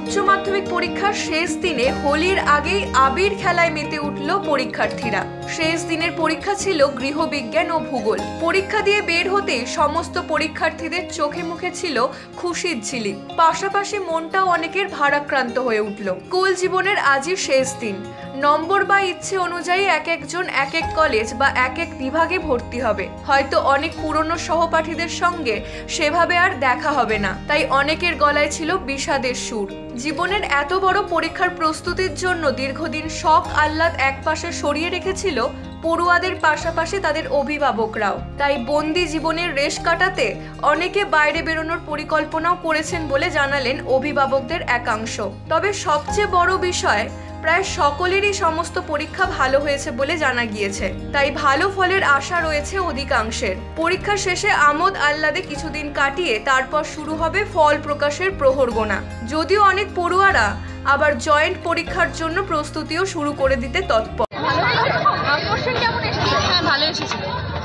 উচ্চ মাধ্যমিক পরীক্ষার শেষ দিনে হোলির আগেই আবির খেলায় মেতে উঠল পরীক্ষার্থীরা। শেষ দিনের পরীক্ষা ছিল গৃহবিজ্ঞান ও ভূগোল। পরীক্ষা দিয়ে বের হতেই সমস্ত পরীক্ষার্থীদের চোখে মুখে ছিল খুশির ঝিলিক। পাশাপাশি মনটাও অনেকের ভারাক্রান্ত হয়ে উঠল। স্কুল জীবনের আজই শেষ দিন। নম্বর বা ইচ্ছে অনুযায়ী এক একজন এক এক কলেজ বা এক এক বিভাগে ভর্তি হবে। হয়তো অনেক পুরনো সহপাঠীদের সঙ্গে সেভাবে আর দেখা হবে না। তাই অনেকের গলায় ছিল বিষাদের সুর। জীবনের এত বড় পরীক্ষার প্রস্তুতির জন্য দীর্ঘদিন শখ আহ্লাদ একপাশে সরিয়ে রেখেছিল পড়ুয়াদের, পাশাপাশি তাদের অভিভাবকরাও। তাই বন্দি জীবনের রেশ কাটাতে অনেকে বাইরে বেরোনোর পরিকল্পনাও করেছেন বলে জানালেন অভিভাবকদের একাংশ। তবে সবচেয়ে বড় বিষয়, প্রায় সকলেরই সমস্ত পরীক্ষা ভালো হয়েছে বলে জানা গিয়েছে। তাই ভালো ফলের আশা রয়েছে অধিকাংশের। পরীক্ষা শেষে আমোদ আহ্লাদে কিছুদিন কাটিয়ে তারপর শুরু হবে ফল প্রকাশের প্রহর গোনা। যদিও অনেক পড়ুয়ারা আবার জয়েন্ট পরীক্ষার জন্য প্রস্তুতিও শুরু করে দিতে তৎপর। ভালো এসেছিল।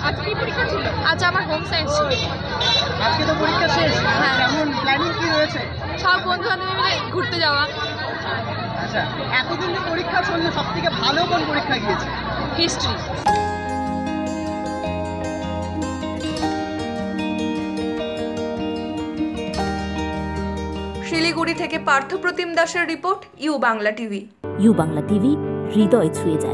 আজ কি পরীক্ষা ছিল? আজ আমার হোম সায়েন্স ছিল। আজকে তো পরীক্ষা শেষ। হ্যাঁ, কেমন প্ল্যানিং কি রয়েছে? সব বন্ধু বান্ধব মিলে ঘুরতে যাওয়া। আচ্ছা, এতদিন যে পরীক্ষা চললো, সবথেকে ভালো কোন পরীক্ষা গিয়েছে? হিস্ট্রি। শিলিগুড়ি থেকে পার্থপ্রতিম দাসের report, U Bangla TV. U Bangla TV, হৃদয় ছুঁয়ে যায়।